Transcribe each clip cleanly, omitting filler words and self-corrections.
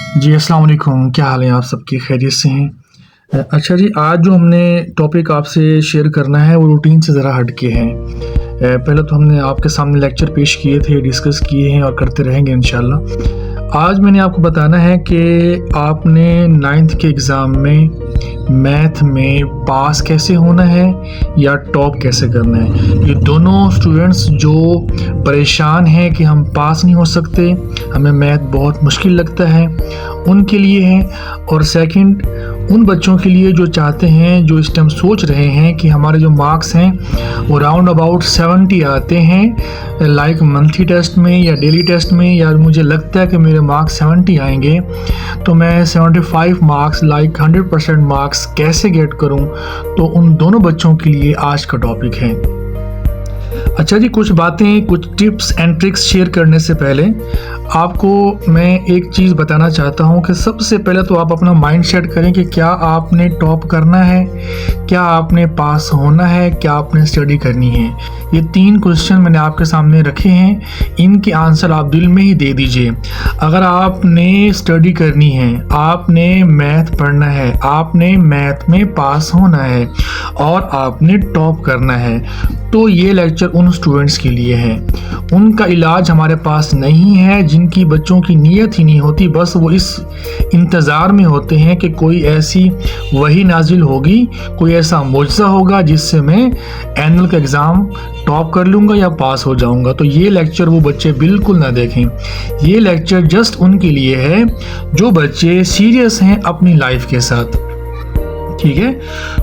जी, अस्सलाम वालेकुम। क्या हाल है आप सबकी? खैरियत से हैं? अच्छा जी, आज जो हमने टॉपिक आपसे शेयर करना है वो रूटीन से ज़रा हट के है। पहले तो हमने आपके सामने लेक्चर पेश किए थे, डिस्कस किए हैं और करते रहेंगे इंशाल्लाह। आज मैंने आपको बताना है कि आपने 9th के एग्ज़ाम में मैथ में पास कैसे होना है या टॉप कैसे करना है। ये दोनों स्टूडेंट्स जो परेशान हैं कि हम पास नहीं हो सकते, हमें मैथ बहुत मुश्किल लगता है, उनके लिए है। और सेकंड उन बच्चों के लिए जो चाहते हैं, जो इस टाइम सोच रहे हैं कि हमारे जो मार्क्स हैं वो राउंड अबाउट 70 आते हैं, लाइक मंथली टेस्ट में या डेली टेस्ट में, या मुझे लगता है कि मेरे मार्क्स 70 आएंगे तो मैं 75 मार्क्स लाइक 100% मार्क्स कैसे गेट करूं। तो उन दोनों बच्चों के लिए आज का टॉपिक है। अच्छा जी, कुछ बातें, कुछ टिप्स एंड ट्रिक्स शेयर करने से पहले आपको मैं एक चीज़ बताना चाहता हूं कि सबसे पहले तो आप अपना माइंड सेट करें कि क्या आपने टॉप करना है, क्या आपने पास होना है, क्या आपने स्टडी करनी है। ये 3 क्वेश्चन मैंने आपके सामने रखे हैं, इनके आंसर आप दिल में ही दे दीजिए। अगर आपने स्टडी करनी है, आपने मैथ पढ़ना है, आपने मैथ में पास होना है और आपने टॉप करना है, तो ये लेक्चर उन स्टूडेंट्स के लिए है। उनका इलाज हमारे पास नहीं है जिनकी बच्चों की नीयत ही नहीं होती, बस वो इस इंतज़ार में होते हैं कि कोई ऐसी वही नाजिल होगी, कोई ऐसा मौजज़ा होगा जिससे मैं एनुअल का एग्ज़ाम टॉप कर लूँगा या पास हो जाऊँगा। तो ये लेक्चर वो बच्चे बिल्कुल ना देखें। ये लेक्चर जस्ट उनके लिए है जो बच्चे सीरियस हैं अपनी लाइफ के साथ। ठीक है,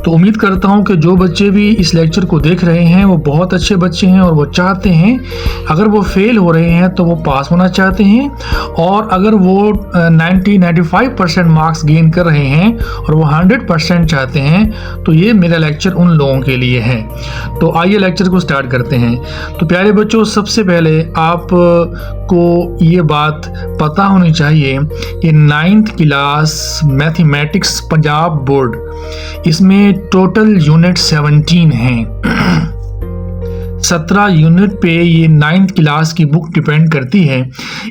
तो उम्मीद करता हूं कि जो बच्चे भी इस लेक्चर को देख रहे हैं वो बहुत अच्छे बच्चे हैं और वो चाहते हैं, अगर वो फेल हो रहे हैं तो वो पास होना चाहते हैं, और अगर वो 90-95% मार्क्स गेन कर रहे हैं और वो 100% चाहते हैं, तो ये मेरा लेक्चर उन लोगों के लिए है। तो आइए लेक्चर को स्टार्ट करते हैं। तो प्यारे बच्चों, सबसे पहले आपको ये बात पता होनी चाहिए कि 9th class mathematics Punjab board, इसमें टोटल यूनिट 17 हैं। 17 यूनिट पे ये 9th क्लास की बुक डिपेंड करती है।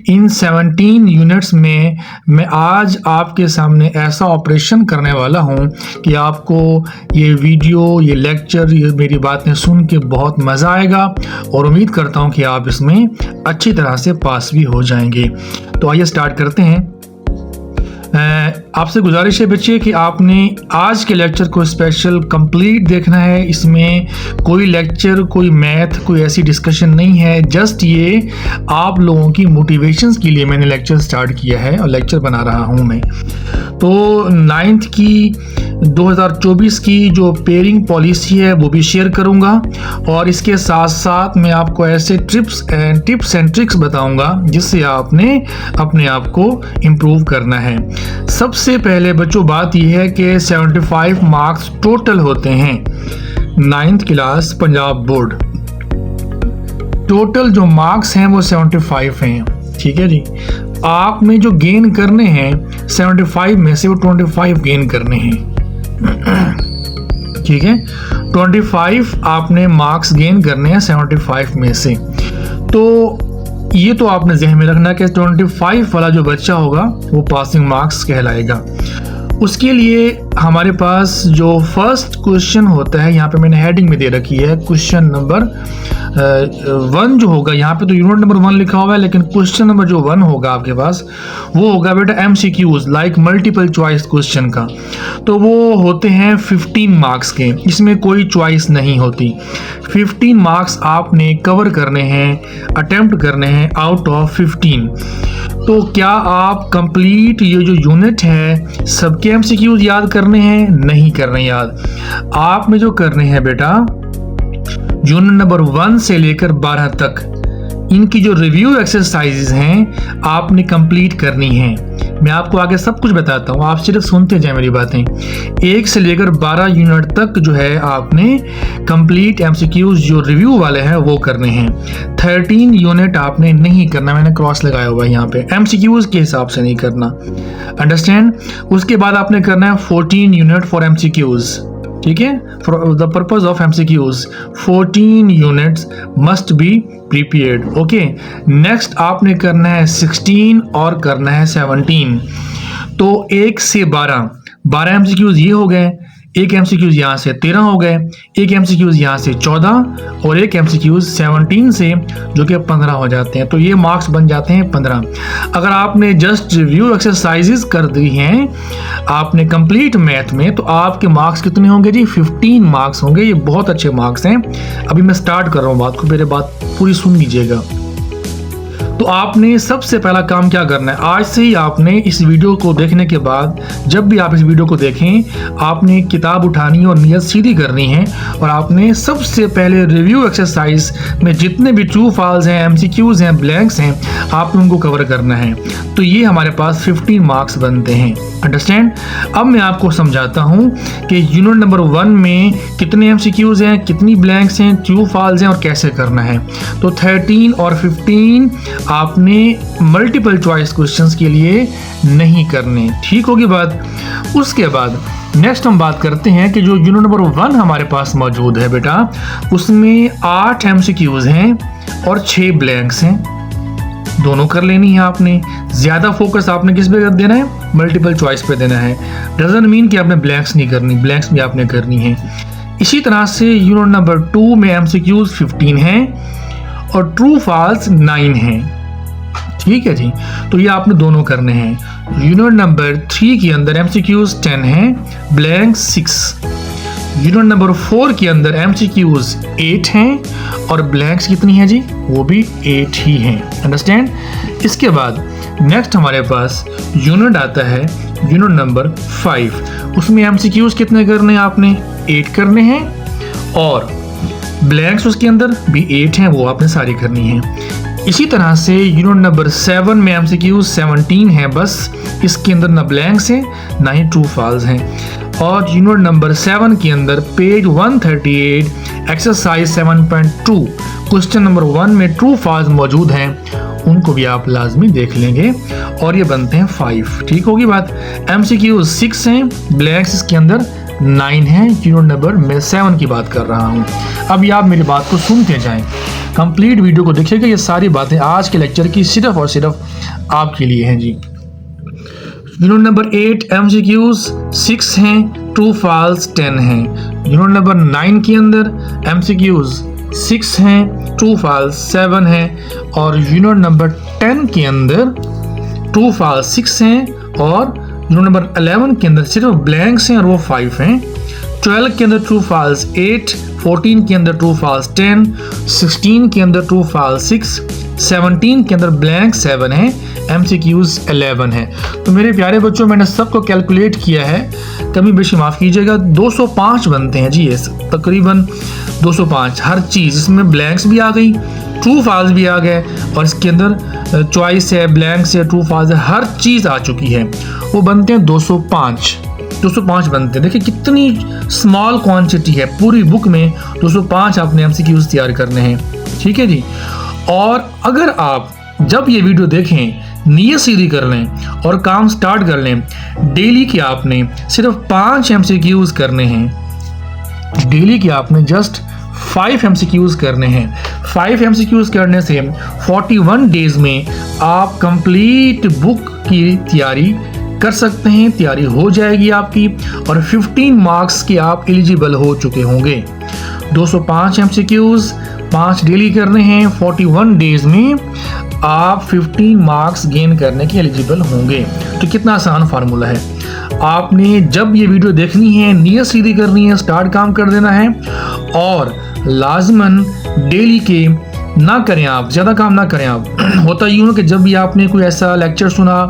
इन 17 यूनिट्स में मैं आज आपके सामने ऐसा ऑपरेशन करने वाला हूँ कि आपको ये वीडियो, ये लेक्चर, ये मेरी बातें सुन के बहुत मज़ा आएगा और उम्मीद करता हूँ कि आप इसमें अच्छी तरह से पास भी हो जाएंगे। तो आइए स्टार्ट करते हैं। आपसे गुजारिश है बच्चे कि आपने आज के लेक्चर को स्पेशल कंप्लीट देखना है। इसमें कोई लेक्चर, कोई मैथ, कोई ऐसी डिस्कशन नहीं है। जस्ट ये आप लोगों की मोटिवेशंस के लिए मैंने लेक्चर स्टार्ट किया है और लेक्चर बना रहा हूँ मैं। तो 9th की 2024 की जो पेयरिंग पॉलिसी है वो भी शेयर करूँगा, और इसके साथ साथ मैं आपको ऐसे टिप्स एंड ट्रिक्स बताऊँगा जिससे आपने अपने आप को इम्प्रूव करना है। सबसे पहले बच्चों बात यह है कि 75 मार्क्स टोटल होते हैं 9th class Punjab board. Total जो मार्क्स हैं वो 75 हैं। ठीक है जी, आपने जो गेन करने हैं 75 में से वो 25 गेन करने हैं। ठीक है, 25 आपने मार्क्स गेन करने हैं 75 में से। तो ये तो आपने ज़हन में रखना कि 25 वाला जो बच्चा होगा वो पासिंग मार्क्स कहलाएगा। उसके लिए हमारे पास जो फर्स्ट क्वेश्चन होता है, यहाँ पे मैंने हेडिंग में दे रखी है क्वेश्चन नंबर 1 जो होगा, यहाँ पे तो यूनिट नंबर 1 लिखा हुआ है, लेकिन क्वेश्चन नंबर जो 1 होगा आपके पास वो होगा बेटा MCQs, like multiple choice question का। तो वो होते हैं 15 मार्क्स के, इसमें कोई चॉइस नहीं होती। 15 मार्क्स आपने कवर करने हैं, अटेम्प्ट करने हैं आउट ऑफ 15। तो क्या आप कंप्लीट ये जो यूनिट है सबके MCQs याद करने हैं? नहीं करने याद। आपने जो करने हैं बेटा, यूनिट नंबर 1 से लेकर 12 तक इनकी जो रिव्यू एक्सरसाइजेज हैं आपने कंप्लीट करनी हैं। मैं आपको आगे सब कुछ बताता हूँ, आप सिर्फ सुनते जाएं मेरी बातें। 1 से लेकर 12 यूनिट तक जो है आपने कंप्लीट MCQs जो रिव्यू वाले हैं वो करने हैं। 13 यूनिट आपने नहीं करना, मैंने क्रॉस लगाया हुआ है यहाँ पे, MCQs के हिसाब से नहीं करना। अंडरस्टैंड? उसके बाद आपने करना है 14 यूनिट फॉर MCQs। ठीक है, for the purpose of MCQs 14 units must be prepared. Okay, next आपने करना है 16 और करना है 17। तो 1 से 12 MCQs ये हो गए, एक MCQs यहाँ से 13 हो गए, एक MCQs यहाँ से 14 और एक MCQs 17 से जो कि 15 हो जाते हैं। तो ये मार्क्स बन जाते हैं 15। अगर आपने जस्ट रिव्यू एक्सरसाइजेज कर दी हैं आपने कंप्लीट मैथ में, तो आपके मार्क्स कितने होंगे जी? 15 मार्क्स होंगे। ये बहुत अच्छे मार्क्स हैं। अभी मैं स्टार्ट कर रहा हूँ बात को, मेरे बात पूरी सुन लीजिएगा। तो आपने सबसे पहला काम क्या करना है, आज से ही आपने इस वीडियो को देखने के बाद जब भी आप इस वीडियो को देखें, आपने किताब उठानी और नियत सीधी करनी है और आपने सबसे पहले रिव्यू एक्सरसाइज में जितने भी ट्रू फॉल्स हैं, MCQs हैं, ब्लैंक्स हैं, आपने उनको कवर करना है। तो ये हमारे पास 15 मार्क्स बनते हैं। अंडरस्टैंड? अब मैं आपको समझाता हूँ कि यूनिट नंबर 1 में कितने MCQs हैं, कितनी ब्लैंक्स हैं, ट्रू फॉल्स हैं और कैसे करना है। तो 13 और 15 आपने मल्टीपल चॉइस क्वेश्चंस के लिए नहीं करने। ठीक होगी बात? उसके बाद नेक्स्ट हम बात करते हैं कि जो यूनिट नंबर 1 हमारे पास मौजूद है बेटा, उसमें 8 MCQs हैं और 6 ब्लैंक्स हैं। दोनों कर लेनी है आपने। ज़्यादा फोकस आपने किस पे देना है? मल्टीपल चॉइस पे देना है। डजंट मीन कि आपने ब्लैंक्स नहीं करनी, ब्लैंक्स भी आपने करनी है। इसी तरह से यूनिट नंबर 2 में MCQs 15 हैं और ट्रू फॉल्स 9 हैं। ठीक है जी, तो ये आपने दोनों करने हैं। यूनिट नंबर 3 के अंदर MCQs 10 हैं, ब्लैंक 6। यूनिट नंबर 4 के अंदर MCQs 8 हैं और ब्लैंक्स कितनी है जी? वो भी 8 ही हैं। अंडरस्टैंड? इसके बाद नेक्स्ट हमारे पास यूनिट आता है यूनिट नंबर 5। उसमें MCQs कितने करने हैं आपने? 8 करने हैं और ब्लैंक्स उसके अंदर भी 8 हैं, वो आपने सारी करनी है। इसी तरह से यूनिट नंबर 7 में MCQs 17 हैं बस, इसके अंदर ना ब्लैंक्स हैं ना ही ट्रू फॉल्स हैं। और यूनिट नंबर 7 के अंदर पेज 138 एक्सरसाइज 7.2 क्वेश्चन नंबर 1 में ट्रू फॉल्स मौजूद हैं, उनको भी आप लाजमी देख लेंगे और ये बनते हैं 5। ठीक होगी बात? MCQs 6 हैं, ब्लैंक्स इसके अंदर 9 हैं। यूनिट नंबर मैं 7 की बात कर रहा हूँ। अब आप मेरी बात को सुनते जाएं, कंप्लीट वीडियो को देखिएगा। ये सारी बातें आज के लेक्चर की सिर्फ और सिर्फ आपके लिए हैं जी। यूनिट नंबर 8 MCQs 6 हैं, ट्रू फॉल्स 10 हैं। यूनिट नंबर 9 के अंदर MCQs 6 हैं, ट्रू फॉल्स 7 हैं। और यूनिट नंबर 10 के अंदर ट्रू फॉल्स 6 हैं और यूनिट नंबर 11 के अंदर सिर्फ ब्लैंक्स हैं और वो 5 हैं। 12 के अंदर ट्रू फॉल्स 8, 14 के अंदर ट्रू फॉल्स 10, 16 के अंदर ट्रू फॉल्स 6, 17 के अंदर ब्लैंक 7 है, MCQs 11 है। तो मेरे प्यारे बच्चों, मैंने सबको कैलकुलेट किया है, कमी बेशी माफ़ कीजिएगा, 205 बनते हैं जी। ये तकरीबन 205 हर चीज़, इसमें ब्लैंक्स भी आ गई, ट्रू फॉल्स भी आ गए और इसके अंदर चॉइस है, ब्लैंक्स है, ट्रू फॉल्स है, हर चीज़ आ चुकी है। वो बनते हैं 205 बनते हैं। देखिए कितनी स्मॉल क्वांटिटी है, पूरी बुक में 205 आपने MCQs तैयार करने हैं। ठीक है जी। और अगर आप जब ये वीडियो देखें, नियत सीधी कर लें और काम स्टार्ट कर लें, डेली के आपने सिर्फ 5 MCQs करने हैं। डेली के आपने जस्ट 5 MCQs करने हैं। 5 MCQs करने से 41 डेज में आप कंप्लीट बुक की तैयारी कर सकते हैं, तैयारी हो जाएगी आपकी और 15 मार्क्स के आप एलिजिबल हो चुके होंगे। 205 MCQs 5 डेली करने हैं, 41 डेज में आप 15 मार्क्स गेन करने के एलिजिबल होंगे। तो कितना आसान फार्मूला है। आपने जब ये वीडियो देखनी है, नियत सीधी करनी है, स्टार्ट काम कर देना है और लाजमन डेली के ना करें आप, ज़्यादा काम ना करें आप। होता यूँ है कि जब भी आपने कोई ऐसा लेक्चर सुना,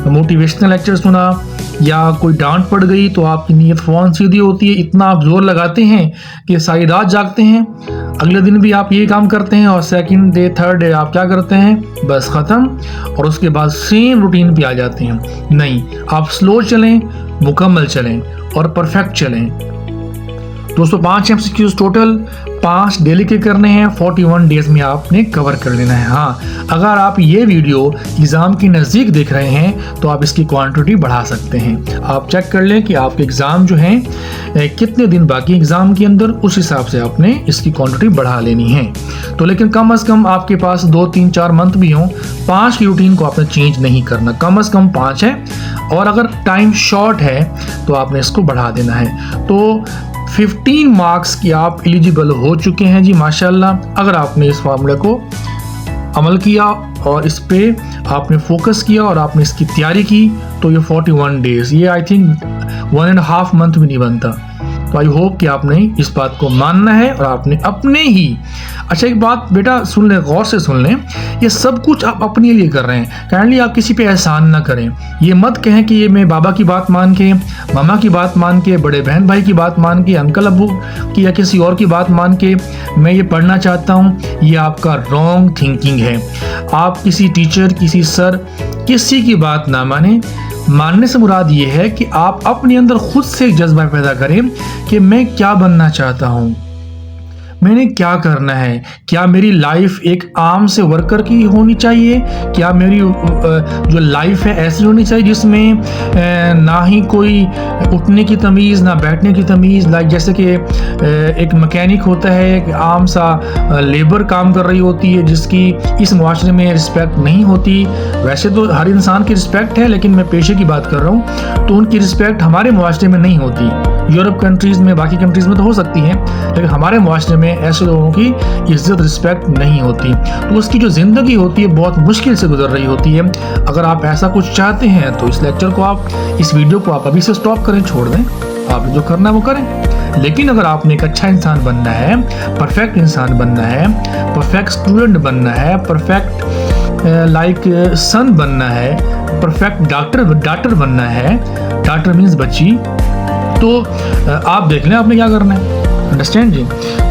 मोटिवेशनल लेक्चर सुना या कोई डांट पड़ गई, तो आपकी नीयत फ़ौरन सीधी होती है। इतना आप जोर लगाते हैं कि सारी रात जागते हैं, अगले दिन भी आप ये काम करते हैं और सेकंड डे थर्ड डे आप क्या करते हैं, बस ख़त्म, और उसके बाद सेम रूटीन पे आ जाते हैं। नहीं, आप स्लो चलें, मुकम्मल चलें और परफेक्ट चलें। 205 MCQs टोटल, 5 डेली के करने हैं, 41 डेज में आपने कवर कर लेना है। हाँ, अगर आप ये वीडियो एग्ज़ाम की नज़दीक देख रहे हैं तो आप इसकी क्वांटिटी बढ़ा सकते हैं। आप चेक कर लें कि आपके एग्ज़ाम जो हैं कितने दिन बाकी एग्ज़ाम के अंदर, उस हिसाब से आपने इसकी क्वांटिटी बढ़ा लेनी है। तो लेकिन कम से कम आपके पास 2, 3, 4 मंथ भी हों, 5 की रूटीन को आपने चेंज नहीं करना, कम से कम 5 है। और अगर टाइम शॉर्ट है तो आपने इसको बढ़ा देना है। तो 15 मार्क्स की आप एलिजिबल हो चुके हैं जी माशाल्लाह। अगर आपने इस फार्मूले को अमल किया और इस पे आपने फोकस किया और आपने इसकी तैयारी की तो ये 41 डेज, ये आई थिंक 1.5 मंथ भी नहीं बनता। तो आई होप कि आपने इस बात को मानना है और आपने अपने ही, अच्छा एक बात बेटा सुन लें, गौर से सुन लें, ये सब कुछ आप अपने लिए कर रहे हैं। काइंडली आप किसी पे एहसान ना करें। ये मत कहें कि ये मैं बाबा की बात मान के, मामा की बात मान के, बड़े बहन भाई की बात मान के, अंकल अब्बू की या किसी और की बात मान के मैं ये पढ़ना चाहता हूँ। ये आपका रॉन्ग थिंकिंग है। आप किसी टीचर, किसी सर, किसी की बात ना माने। मानने से मुराद ये है कि आप अपने अंदर खुद से एक जज्बा पैदा करें कि मैं क्या बनना चाहता हूँ, मैंने क्या करना है। क्या मेरी लाइफ एक आम से वर्कर की होनी चाहिए? क्या मेरी जो लाइफ है ऐसी होनी चाहिए जिसमें ना ही कोई उठने की तमीज़, ना बैठने की तमीज़, लाइक जैसे कि एक मैकेनिक होता है, एक आम सा लेबर काम कर रही होती है जिसकी इस मुआशरे में रिस्पेक्ट नहीं होती। वैसे तो हर इंसान की रिस्पेक्ट है, लेकिन मैं पेशे की बात कर रहा हूँ, तो उनकी रिस्पेक्ट हमारे मुआशरे में नहीं होती। यूरोप कंट्रीज़ में, बाकी कंट्रीज़ में तो हो सकती है, लेकिन हमारे मुआशरे में ऐसे लोगों की इज्जत, रिस्पेक्ट नहीं होती। तो उसकी जो ज़िंदगी होती है बहुत मुश्किल से गुजर रही होती है। अगर आप ऐसा कुछ चाहते हैं तो इस लेक्चर को आप, इस वीडियो को आप अभी से स्टॉप करें, छोड़ दें। आप जो करना है वो करें। लेकिन अगर आपने एक अच्छा इंसान बनना है, परफेक्ट इंसान बनना है, परफेक्ट स्टूडेंट बनना है, परफेक्ट लाइक सन बनना है, परफेक्ट डॉक्टर बनना है, डॉक्टर मीन्स बच्ची, तो आप देख लें आपने क्या करना है। अंडरस्टैंड जी।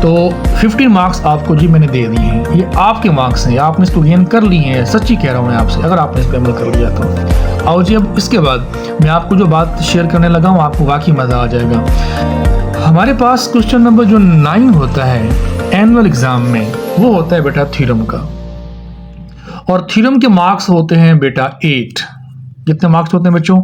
तो 15 मार्क्स आपको जी मैंने दे दिए हैं, ये आपके मार्क्स हैं, आपने इसको गेन कर लिए हैं। सच्ची कह रहा हूँ मैं आपसे, अगर आपने इस पर अमल कर लिया तो। आओ जी, अब इसके बाद मैं आपको जो बात शेयर करने लगा हूँ, आपको वाकई मज़ा आ जाएगा। हमारे पास क्वेश्चन नंबर जो 9 होता है एनुअल एग्ज़ाम में, वो होता है बेटा थ्योरम का। और थ्योरम के मार्क्स होते हैं बेटा 8। कितने मार्क्स होते हैं बच्चों?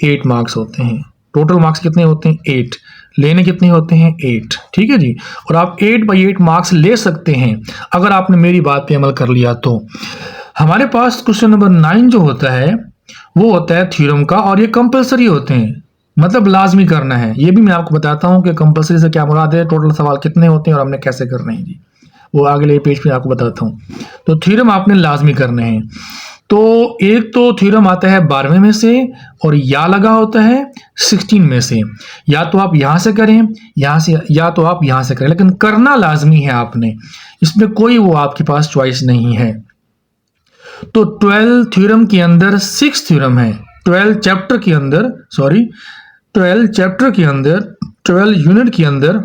8 मार्क्स होते हैं। टोटल मार्क्स कितने होते हैं? 8। लेने कितने होते हैं? 8। ठीक है जी। और आप 8/8 मार्क्स ले सकते हैं अगर आपने मेरी बात पे अमल कर लिया तो। हमारे पास क्वेश्चन नंबर 9 जो होता है वो होता है थ्योरम का, और ये कंपलसरी होते हैं, मतलब लाजमी करना है। ये भी मैं आपको बताता हूँ कि कंपलसरी से क्या मुराद है, टोटल सवाल कितने होते हैं और हमने कैसे करने हैं जी, वो अगले पेज पे आपको बताता हूँ। तो थ्योरम आपने लाजमी करने हैं। तो एक तो थ्योरम आता है 12वें में से, और या लगा होता है 16 में से। या तो आप यहाँ से करें, यहाँ से, या तो आप यहाँ से करें, लेकिन करना लाजमी है आपने। इसमें कोई वो आपके पास चॉइस नहीं है। तो 12 थ्योरम के अंदर 6 थ्योरम है। 12 चैप्टर के अंदर, 12 चैप्टर के अंदर, 12 यूनिट के अंदर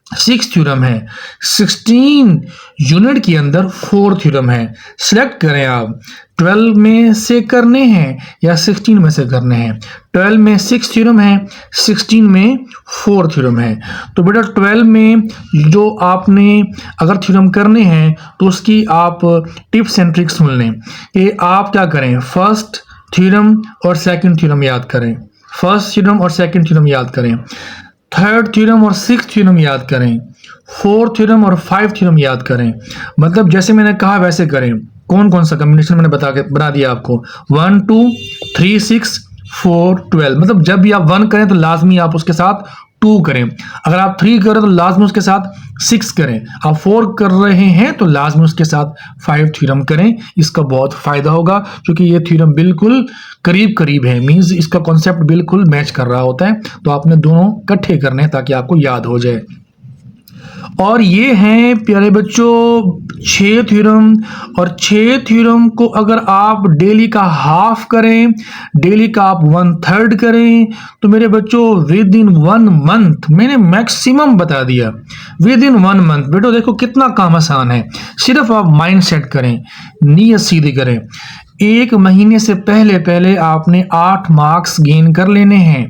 6 थ्योरम है। 16 यूनिट के अंदर 4 थ्योरम है। सिलेक्ट करें आप, 12 में से करने हैं या 16 में से करने हैं। 12 में 6 थ्योरम है, 16 में 4 थ्योरम है। तो बेटा 12 में जो आपने अगर थ्योरम करने हैं तो उसकी आप टिप्स एंड ट्रिक्स सुन लें कि आप क्या करें। फर्स्ट थ्योरम और सेकंड थ्योरम याद करें, फर्स्ट थ्योरम और सेकंड थ्योरम याद करें, थर्ड थ्योरम और 6th थ्योरम याद करें, 4th थ्योरम और 5th थ्योरम याद करें। मतलब जैसे मैंने कहा वैसे करें। कौन कौन सा कॉम्बिनेशन मैंने बना दिया आपको, 1 2 3 6 4 12। मतलब जब भी आप 1 करें तो लाजमी आप उसके साथ 2 करें। अगर आप 3 करें तो लाजमी उसके साथ 6 करें। आप 4 कर रहे हैं तो लाजमी उसके साथ 5 थ्योरम करें। इसका बहुत फायदा होगा क्योंकि ये थ्योरम बिल्कुल करीब करीब है, मीन्स इसका कॉन्सेप्ट बिल्कुल मैच कर रहा होता है। तो आपने दोनों इकट्ठे करने हैं ताकि आपको याद हो जाए। और ये हैं प्यारे बच्चों 6 थ्योरम, और 6 थ्योरम को अगर आप डेली का हाफ करें, डेली का आप 1/3 करें, तो मेरे बच्चों विद इन 1 मंथ, मैंने मैक्सिमम बता दिया, विद इन 1 मंथ। बेटो देखो कितना काम आसान है, सिर्फ आप माइंड सेट करें, नीयत सीधी करें। 1 महीने से पहले पहले आपने 8 मार्क्स गेन कर लेने हैं।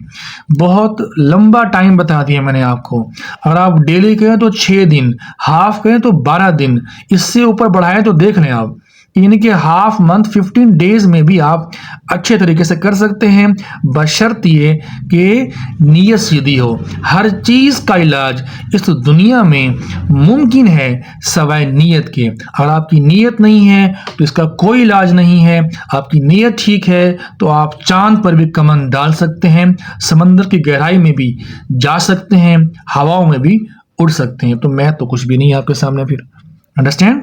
बहुत लंबा टाइम बता दिया मैंने आपको। अगर आप डेली करें तो 6 दिन, हाफ करें तो 12 दिन, इससे ऊपर बढ़ाएं तो देख लें आप, यानी कि हाफ मंथ 15 डेज में भी आप अच्छे तरीके से कर सकते हैं, बशर्ते कि नीयत सीधी हो। हर चीज़ का इलाज इस दुनिया में मुमकिन है सवाए नीयत के। अगर आपकी नीयत नहीं है तो इसका कोई इलाज नहीं है। आपकी नीयत ठीक है तो आप चांद पर भी कमन डाल सकते हैं, समंदर की गहराई में भी जा सकते हैं, हवाओं में भी उड़ सकते हैं। तो मैं तो कुछ भी नहीं आपके सामने फिर। अंडरस्टैंड?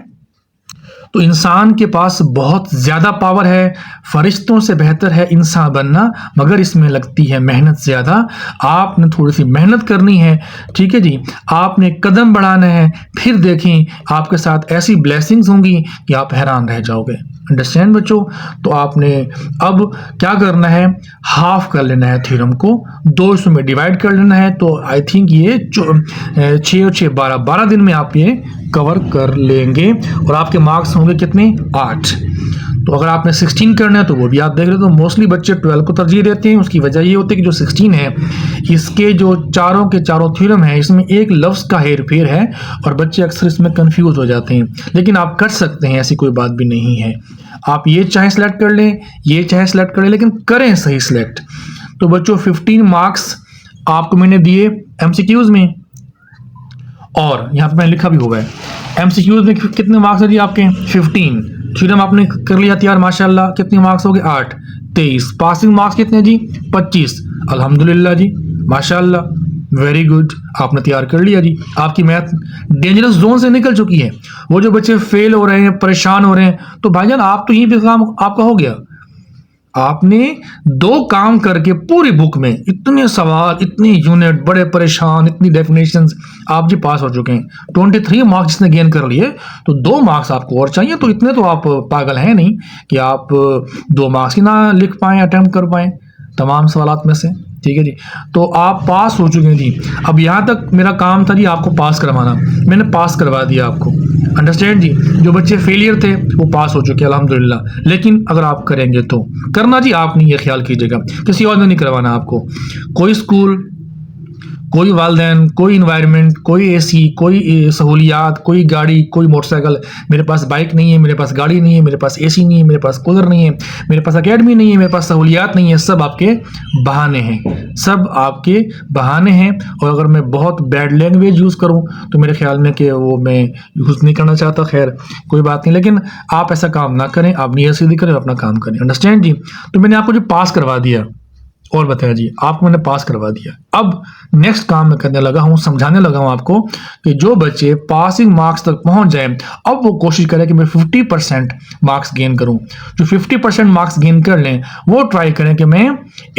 तो इंसान के पास बहुत ज़्यादा पावर है, फरिश्तों से बेहतर है इंसान बनना, मगर इसमें लगती है मेहनत ज़्यादा। आपने थोड़ी सी मेहनत करनी है, ठीक है जी, आपने कदम बढ़ाना है, फिर देखें आपके साथ ऐसी ब्लेसिंग्स होंगी कि आप हैरान रह जाओगे। अंडरस्टैंड बच्चों? तो आपने अब क्या करना है, हाफ कर लेना है थ्योरम को, 2 हिस्सों में डिवाइड कर लेना है। तो आई थिंक ये 6 और 6 12 दिन में आप ये कवर कर लेंगे और आपके मार्क्स होंगे कितने? 8। तो अगर आपने 16 करना है तो वो भी आप देख रहे हो। तो मोस्टली बच्चे 12 को तरजीह देते हैं। उसकी वजह ये होती है कि जो 16 है इसके जो चारों के चारों थ्योरम है, इसमें एक लफ्ज़ का हेर फेर है और बच्चे अक्सर इसमें कंफ्यूज हो जाते हैं। लेकिन आप कर सकते हैं, ऐसी कोई बात भी नहीं है। आप ये चाहे सेलेक्ट कर लें, ये चाहे सेलेक्ट कर लें, लेकिन करें सही सेलेक्ट। तो बच्चों 15 मार्क्स आपको मैंने दिए एमसीक्यूज में, और यहाँ पे मैंने लिखा भी हुआ है एमसीक्यूज में कितने मार्क्स है जी आपके? 15। थ्योरम आपने कर लिया तैयार माशाल्लाह। कितने मार्क्स हो गए? 8। 23। पासिंग मार्क्स कितने जी? 25। अल्हम्दुलिल्लाह जी, माशाल्लाह, वेरी गुड, आपने तैयार कर लिया जी। आपकी मैथ डेंजरस जोन से निकल चुकी है। वो जो बच्चे फेल हो रहे हैं, परेशान हो रहे हैं, तो भाईजान आप तो यहीं पे काम आपका हो गया। आपने 2 काम करके पूरी बुक में इतने सवाल, इतनी यूनिट, बड़े परेशान, इतनी डेफिनेशंस, आप जी पास हो चुके हैं। 23 मार्क्स जिसने गेन कर लिए, तो 2 मार्क्स आपको और चाहिए। तो इतने तो आप पागल हैं नहीं कि आप 2 मार्क्स ही ना लिख पाएँ, अटेम्प्ट कर पाएँ तमाम सवालात में से। ठीक है जी, तो आप पास हो चुके हैं जी। अब यहाँ तक मेरा काम था जी आपको पास करवाना, मैंने पास करवा दिया आपको। अंडरस्टैंड जी? जो बच्चे फेलियर थे वो पास हो चुके हैं अल्हम्दुलिल्लाह। लेकिन अगर आप करेंगे तो करना जी, आप नहीं, ये ख्याल कीजिएगा, किसी और ने नहीं करवाना आपको। कोई स्कूल, कोई वालदैन, कोई इन्वायरमेंट, कोई एसी, कोई सहूलियात, कोई गाड़ी, कोई मोटरसाइकिल। मेरे पास बाइक नहीं है, मेरे पास गाड़ी नहीं है, मेरे पास एसी नहीं है, मेरे पास कूलर नहीं है, मेरे पास एकेडमी नहीं है, मेरे पास सहूलियात नहीं है, सब आपके बहाने हैं, सब आपके बहाने हैं। और अगर मैं बहुत बैड लैंग्वेज यूज़ करूं तो मेरे ख्याल में कि वो मैं यूज़ नहीं करना चाहता, खैर कोई बात नहीं। लेकिन आप ऐसा काम ना करें, आप नीयत सीधी करें, अपना काम करें। अंडरस्टैंड जी? तो मैंने आपको जो पास करवा दिया, और बताया जी, आपको मैंने पास करवा दिया। अब नेक्स्ट काम मैं करने लगा हूँ, समझाने लगा हूँ आपको कि जो बच्चे पासिंग मार्क्स तक पहुंच जाए, अब वो कोशिश करें कि मैं 50% मार्क्स गेन करूं। जो 50% मार्क्स गेन कर लें वो ट्राई करें कि मैं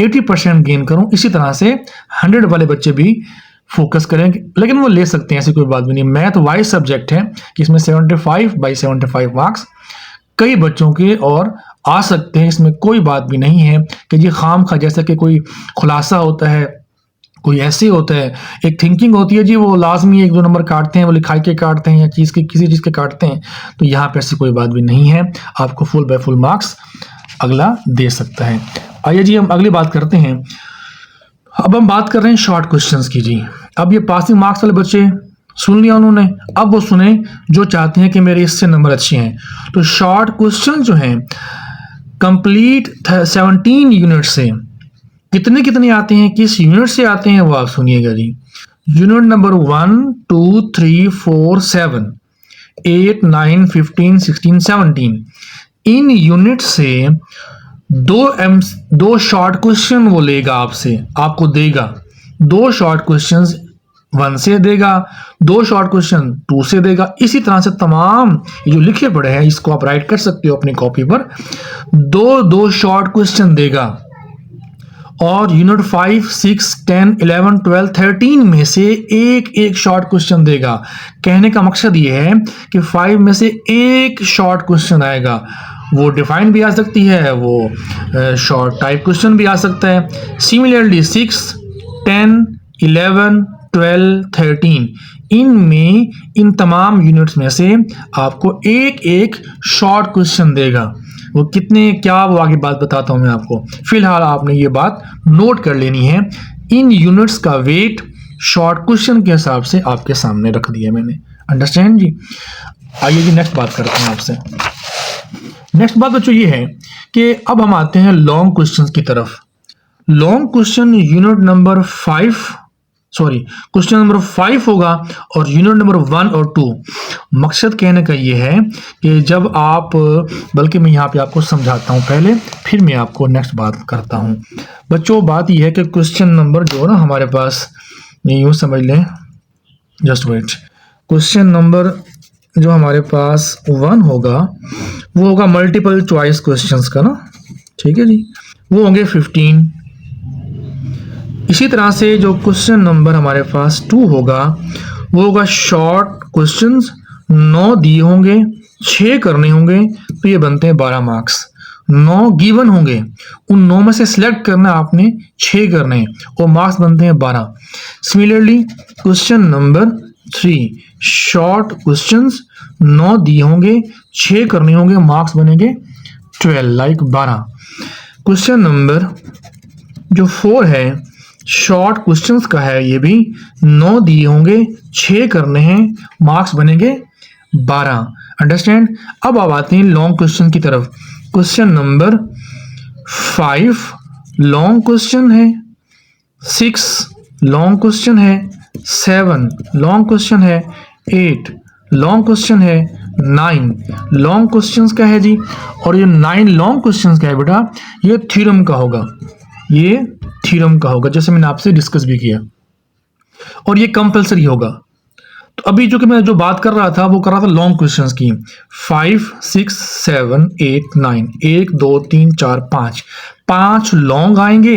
80% गेन करूं। इसी तरह से 100 वाले बच्चे भी फोकस करें, लेकिन वो ले सकते हैं, ऐसी कोई बात भी नहीं। मैथ वाइज सब्जेक्ट है कि इसमें 75/75 मार्क्स कई बच्चों के और आ सकते हैं, इसमें कोई बात भी नहीं है कि ये खाम खा, जैसा कि कोई खुलासा होता है, कोई ऐसे होता है, एक थिंकिंग होती है जी, वो लाजमी 1-2 नंबर काटते हैं, वो लिखाई के काटते हैं या चीज़ के किसी चीज़ के काटते हैं। तो यहाँ पे ऐसी कोई बात भी नहीं है, आपको फुल बाय फुल मार्क्स अगला दे सकता है। आइए जी हम अगली बात करते हैं। अब हम बात कर रहे हैं शॉर्ट क्वेश्चंस की जी। अब ये पासिंग मार्क्स वाले बच्चे सुन लिया उन्होंने, अब वो सुने जो चाहते हैं कि मेरे इससे नंबर अच्छे हैं। तो शॉर्ट क्वेश्चन जो हैं कंप्लीट 17 यूनिट से कितने कितने आते हैं, किस यूनिट से आते हैं, वो आप सुनिएगा जी। Unit number 1, 2, 3, 4, 7, 8, 9, 15, 16, 17। इन यूनिट से 2 शॉर्ट क्वेश्चन वो लेगा आपसे, आपको देगा। 2 शॉर्ट क्वेश्चंस 1 से देगा, 2 शॉर्ट क्वेश्चन 2 से देगा। इसी तरह से तमाम ये जो लिखे पड़े हैं इसको आप राइट कर सकते हो अपनी कॉपी पर। 2 शॉर्ट क्वेश्चन देगा और यूनिट 5, 6, 10, 11, 12, 13 में से एक शॉर्ट क्वेश्चन देगा। कहने का मकसद ये है कि 5 में से एक शॉर्ट क्वेश्चन आएगा। वो डिफाइन भी आ सकती है, वो शॉर्ट टाइप क्वेश्चन भी आ सकता है। सिमिलरली 6, 10, 11, 12, 13 इनमें इन तमाम यूनिट्स में से आपको एक शॉर्ट क्वेश्चन देगा। वो कितने क्या, वो आगे बात बताता हूँ मैं आपको। फिलहाल आपने ये बात नोट कर लेनी है। इन यूनिट्स का वेट शॉर्ट क्वेश्चन के हिसाब से आपके सामने रख दिया मैंने। अंडरस्टैंड जी। आइए जी नेक्स्ट बात करते हैं आपसे। नेक्स्ट बात बच्चों ये है कि अब हम आते हैं लॉन्ग क्वेश्चन की तरफ। Long question unit number 5, sorry question number 5 होगा और यूनिट नंबर 1 और 2। मकसद कहने का ये है कि जब आप, बल्कि मैं यहाँ पे आपको समझाता हूँ पहले, फिर मैं आपको नेक्स्ट बात करता हूँ। बच्चों बात ये है कि क्वेश्चन नंबर जो ना हमारे पास, ये यूँ समझ लें, जस्ट वेट, क्वेश्चन नंबर जो हमारे पास 1 होगा वो होगा मल्टीपल चॉइस क्वेश्चंस का ना, ठीक है जी, वो होंगे 15। इसी तरह से जो क्वेश्चन नंबर हमारे पास 2 होगा वो होगा शॉर्ट क्वेश्चंस, 9 दिए होंगे, 6 करने होंगे, तो ये बनते हैं 12 मार्क्स। 9 गिवन होंगे, उन 9 में से सिलेक्ट करना आपने, 6 करने हैं और मार्क्स बनते हैं 12। Similarly question number 3 short questions, 9 दिए होंगे, 6 करने होंगे, मार्क्स बनेंगे 12 लाइक 12। क्वेश्चन नंबर जो 4 है शॉर्ट क्वेश्चंस का है, ये भी 9 दिए होंगे, 6 करने हैं, मार्क्स बनेंगे 12। अंडरस्टैंड। अब आप आते हैं लॉन्ग क्वेश्चन की तरफ। क्वेश्चन नंबर 5 लॉन्ग क्वेश्चन है, 6 लॉन्ग क्वेश्चन है, 7 लॉन्ग क्वेश्चन है, 8 लॉन्ग क्वेश्चन है, 9 लॉन्ग क्वेश्चंस का है जी। और ये 9 लॉन्ग क्वेश्चंस का है बेटा, ये थ्योरम का होगा, ये थ्योरम का होगा, जैसे मैंने आपसे डिस्कस भी किया, और ये कंपलसरी होगा। तो अभी जो कि मैं जो बात कर रहा था वो कर रहा था लॉन्ग क्वेश्चंस की। 5 6 7 8 9, 1 2 3 4 5 लॉन्ग आएंगे,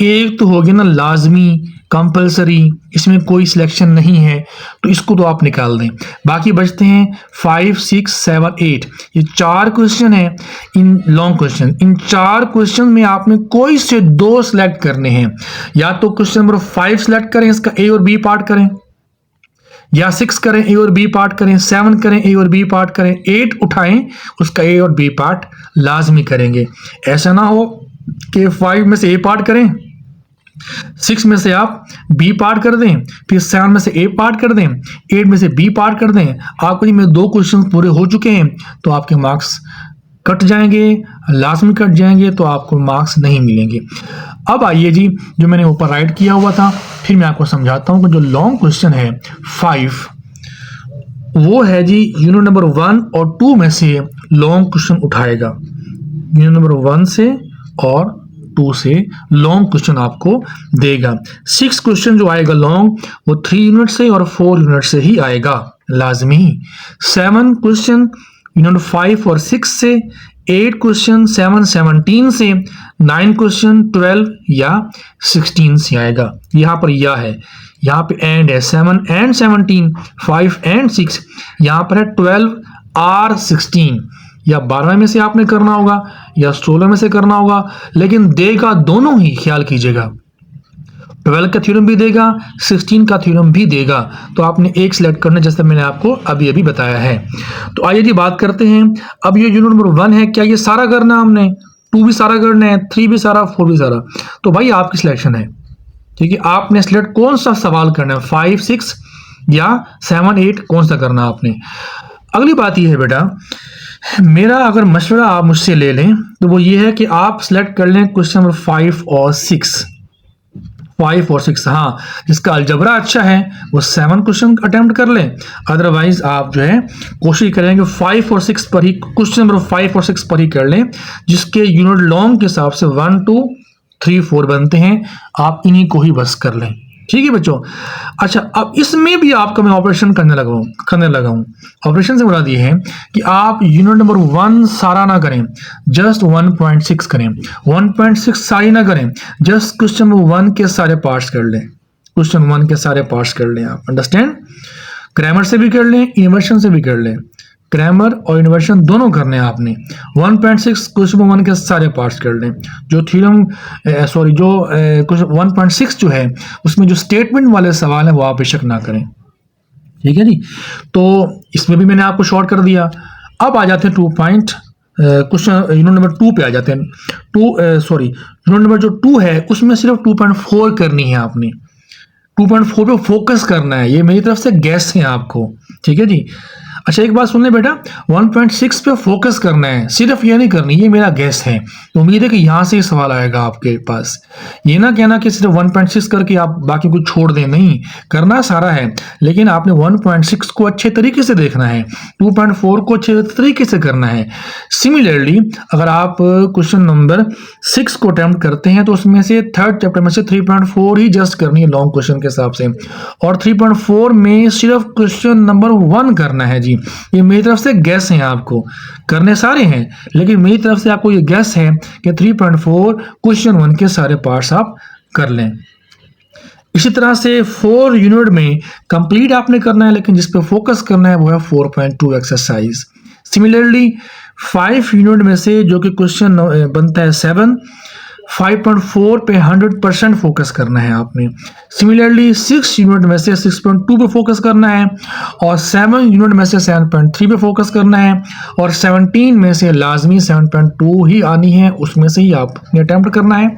एक तो हो गया ना लाजमी कंपलसरी, इसमें कोई सिलेक्शन नहीं है, तो इसको तो आप निकाल दें। बाकी बचते हैं 5 6 7 8, ये 4 क्वेश्चन है in long question. In 4 question में आपने कोई से 2 सिलेक्ट करने हैं, या तो क्वेश्चन नंबर 5 सिलेक्ट करें, इसका ए और बी पार्ट करें, या 6 करें ए और बी पार्ट करें, 7 करें ए और बी पार्ट करें, 8 उठाएं उसका ए और बी पार्ट लाजमी करेंगे। ऐसा ना हो कि 5 में से ए पार्ट करें, 6 में से आप बी पार्ट कर दें, फिर 7 में से ए पार्ट कर दें, 8 में से बी पार्ट कर दें। आपको जी में 2 क्वेश्चन पूरे हो चुके हैं तो आपके मार्क्स कट जाएंगे, लाजमी कट जाएंगे, तो आपको मार्क्स नहीं मिलेंगे। अब आइए जी, जो मैंने ऊपर राइट किया हुआ था, फिर मैं आपको समझाता हूं कि जो लॉन्ग क्वेश्चन है 5, वो है जी यूनिट नंबर 1 और 2 में से लॉन्ग क्वेश्चन उठाएगा। यूनिट नंबर 1 से और 2 से लॉन्ग क्वेश्चन आपको देगा। 6 क्वेश्चन जो आएगा लॉन्ग, वो 3 यूनिट से और 4 यूनिट से ही आएगा लाजमी। 7 क्वेश्चन यूनिट 5 और 6 से, 8 क्वेश्चन 7 17 से, 9 क्वेश्चन 12 या 16 से आएगा। यहाँ पर या है, यहाँ पे एंड है, 7 एंड 17, 5 एंड 6, यहाँ पर है 12 और 16। या 12 में से आपने करना होगा या 16 में से करना होगा, लेकिन देगा दोनों ही, ख्याल कीजिएगा। 12 का थ्योरम भी देगा, 16 का थ्योरम भी देगा, तो आपने एक सिलेक्ट करना, जैसे मैंने आपको अभी अभी बताया है। तो आइए जी बात करते हैं। अब ये यूनिट नंबर 1 है, क्या ये सारा करना हमने, 2 भी सारा करना है, 3 भी सारा, 4 भी सारा, तो भाई आपकी सिलेक्शन है, ठीक है। आपने सिलेक्ट कौन सा सवाल करना है, 5 6 या 7 8, कौन सा करना आपने। अगली बात यह है बेटा, मेरा अगर मशवरा आप मुझसे ले लें तो वो ये है कि आप सिलेक्ट कर लें क्वेश्चन नंबर 5 और 6। 5 और 6, हाँ, जिसका अलजबरा अच्छा है वो 7 क्वेश्चन अटेम्प्ट कर लें, अदरवाइज आप जो है कोशिश करेंगे 5 और 6 पर ही, क्वेश्चन नंबर 5 और 6 पर ही कर लें, जिसके यूनिट लॉन्ग के हिसाब से 1 2 3 4 बनते हैं, आप इन्हीं को ही बस कर लें, ठीक है बच्चों। अच्छा, अब इसमें भी आपका मैं ऑपरेशन करने लगा हूं। ऑपरेशन से मुराद ये है कि आप यूनिट नंबर 1 सारा ना करें, जस्ट 1.6 करें, 1.6 सारी ना करें, जस्ट क्वेश्चन नंबर 1 के सारे पार्ट्स कर लें, क्वेश्चन 1 के सारे पार्ट्स कर लें आप। अंडरस्टैंड। ग्रामर से भी कर लें, इन्वर्शन से भी कर लें, ग्रामर और इन्वर्शन दोनों करने हैं आपने। 1.6 क्वेश्चन 1 के सारे पार्ट्स कर लें, जो थ्योरम सॉरी जो क्वेश्चन 1.6 जो है उसमें जो स्टेटमेंट वाले सवाल हैं वो आप बेशक ना करें, ठीक है जी। तो इसमें भी मैंने आपको शॉर्ट कर दिया। अब आ जाते हैं क्वेश्चन यूनिट नंबर 2 पे आ जाते हैं। यूनिट नंबर जो 2 है उसमें सिर्फ 2.4 करनी है आपने, 2.4 पे फोकस करना है। ये मेरी तरफ से गैस है आपको, ठीक है जी। अच्छा एक बात सुन ले बेटा, 1.6 पे फोकस करना है, सिर्फ ये नहीं करनी, ये मेरा गैस है। तो उम्मीद है कि यहाँ से सवाल आएगा आपके पास। ये ना कहना कि सिर्फ 1.6 करके आप बाकी कुछ छोड़ दें, नहीं, करना सारा है, लेकिन आपने 1.6 को अच्छे तरीके से देखना है, 2.4 को अच्छे तरीके से करना है। सिमिलरली अगर आप क्वेश्चन नंबर 6 को अटेम्प्ट करते हैं तो उसमें से थर्ड चैप्टर में से 3.4 ही जस्ट करनी है लॉन्ग क्वेश्चन के हिसाब से, और 3.4 में सिर्फ क्वेश्चन नंबर 1 करना है जी। ये मेरी तरफ से गैस है, आपको करने सारे हैं, लेकिन मेरी तरफ से आपको ये गैस है कि 3.4 क्वेश्चन 1 के सारे पार्ट्स आप कर लें। इसी तरह से 4 यूनिट में कंप्लीट आपने करना है, लेकिन जिस पे फोकस करना है वो है 4.2 एक्सरसाइज। सिमिलरली 5 यूनिट में से जो कि क्वेश्चन बनता है 7, 5.4 पे 100% फोकस करना है आपने। सिमिलरली 6 यूनिट में से 6.2 पे फोकस करना है, और 7 यूनिट में से 7.3 पे फोकस करना है, और 17 में से लाजमी 7.2 ही आनी है, उसमें से ही आपने अटेम्प्ट करना है।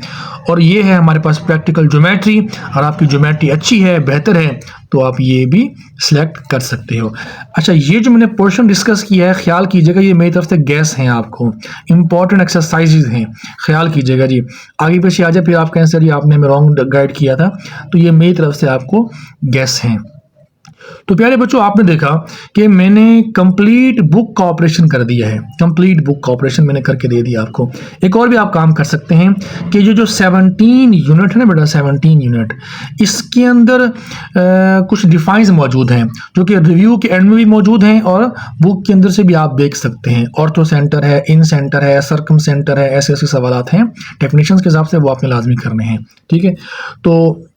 और ये है हमारे पास प्रैक्टिकल ज्योमेट्री, और आपकी ज्योमेट्री अच्छी है, बेहतर है, तो आप ये भी सिलेक्ट कर सकते हो। अच्छा ये जो मैंने पोर्शन डिस्कस किया है, ख्याल कीजिएगा ये मेरी तरफ से गैस हैं, आपको इंपॉर्टेंट एक्सरसाइजेज हैं, ख्याल कीजिएगा जी। आगे पीछे आ जाए फिर आप कहें सर ये आपने हमें रॉन्ग गाइड किया था, तो ये मेरी तरफ से आपको गैस हैं। तो प्यारे बच्चों आपने देखा कि मैंने कंप्लीट बुक का ऑपरेशन कर दिया है, कंप्लीट बुक का ऑपरेशन मैंने करके दे दिया आपको। एक और भी आप काम कर सकते हैं कि ये जो 17 यूनिट है ना बेटा, 17 यूनिट, इसके अंदर कुछ डिफाइंस मौजूद हैं जो कि रिव्यू के एंड में भी मौजूद हैं, और बुक के अंदर से भी आप देख सकते हैं। ऑर्थो सेंटर है, इन सेंटर है, सर्कम सेंटर है, ऐसे ऐसे सवालात हैं, डेफिनेशंस के हिसाब से वो आपने लाजमी करने हैं, ठीक है। तो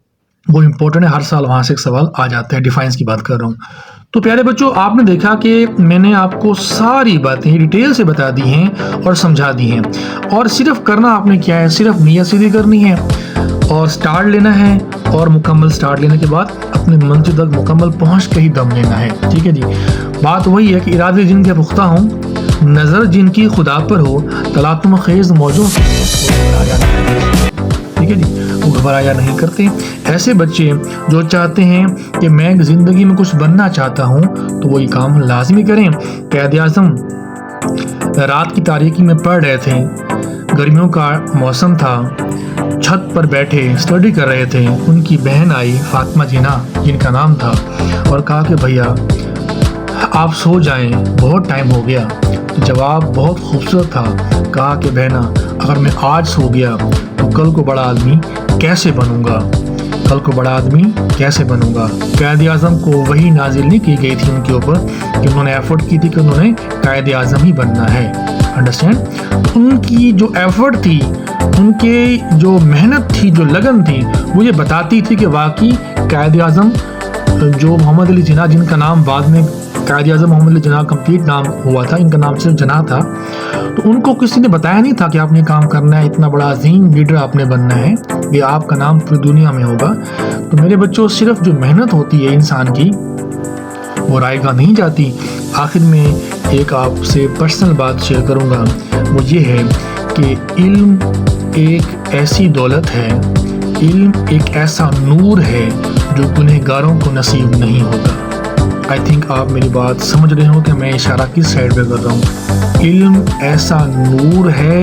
वो इंपॉर्टेंट है, हर साल वहाँ से एक सवाल आ जाता है, डिफाइंस की बात कर रहा हूँ। तो प्यारे बच्चों आपने देखा कि मैंने आपको सारी बातें डिटेल से बता दी हैं और समझा दी हैं, और सिर्फ करना आपने क्या है, सिर्फ नियत सीधी करनी है और स्टार्ट लेना है, और मुकम्मल स्टार्ट लेने के बाद अपने मंजिल तक मुकम्मल पहुँच के ही दम लेना है, ठीक है जी। बात वही है कि इरादे जिनके पुख्ता हों, नज़र जिनकी खुदा पर हो, तलातुम खेज़ मौजों से, ठीक है जी, वो घबराया नहीं करते। ऐसे बच्चे जो चाहते हैं कि मैं ज़िंदगी में कुछ बनना चाहता हूँ, तो वो ये काम लाजमी करें। कैद आज़म रात की तारीकी में पढ़ रहे थे, गर्मियों का मौसम था, छत पर बैठे स्टडी कर रहे थे। उनकी बहन आई फातिमा जिना जिनका नाम था, और कहा कि भैया आप सो जाएं, बहुत टाइम हो गया। जवाब बहुत खूबसूरत था, कहा कि बहना अगर मैं आज सो गया तो कल को बड़ा आदमी कैसे बनूंगा, कल को बड़ा आदमी कैसे बनूंगा। कायद आज़म को वही नाजिल नहीं की गई थी उनके ऊपर कि उन्होंने एफर्ट की थी कि उन्होंने कायद आज़म ही बनना है, अंडरस्टैंड। उनकी जो एफर्ट थी, उनके जो मेहनत थी, जो लगन थी, वो ये बताती थी कि वाकई कायद आज़म जो मोहम्मद अली जिन्ना, जिनका नाम बाद में कायद आज़म मोहम्मद अली जिन्ना कंप्लीट नाम हुआ था, इनका नाम सिर्फ जिन्ना था, तो उनको किसी ने बताया नहीं था कि आपने काम करना है, इतना बड़ा अजीम लीडर आपने बनना है, ये आपका नाम पूरी दुनिया में होगा। तो मेरे बच्चों सिर्फ जो मेहनत होती है इंसान की, वो रायगा नहीं जाती। आखिर में एक आपसे पर्सनल बात शेयर करूँगा, वो ये है कि इल्म एक ऐसी दौलत है, इल्म एक ऐसा नूर है जो गुनहगारों को नसीब नहीं होता। आई थिंक आप मेरी बात समझ रहे हो कि मैं इशारा किस साइड पे कर रहा हूँ। इल्म ऐसा नूर है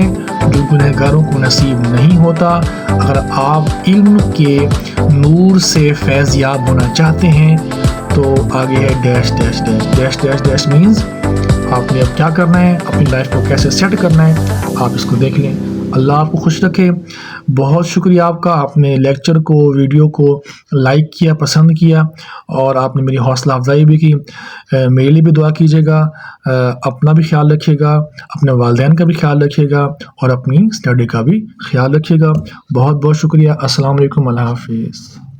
जो गुनहगारों को नसीब नहीं होता। अगर आप इल्म के नूर से फैज़याब होना चाहते हैं तो आगे है dash dash dash dash dash dash means आपने अब क्या करना है, अपनी लाइफ को कैसे सेट करना है, आप इसको देख लें। अल्लाह आपको खुश रखे। बहुत शुक्रिया आपका, आपने लेक्चर को, वीडियो को लाइक किया, पसंद किया, और आपने मेरी हौसला अफजाई भी की। मेरे लिए भी दुआ कीजिएगा, अपना भी ख्याल रखिएगा, अपने वालिदैन का भी ख्याल रखिएगा, और अपनी स्टडी का भी ख्याल रखिएगा। बहुत बहुत शुक्रिया। अस्सलाम वालेकुम, अल्लाह हाफिज़।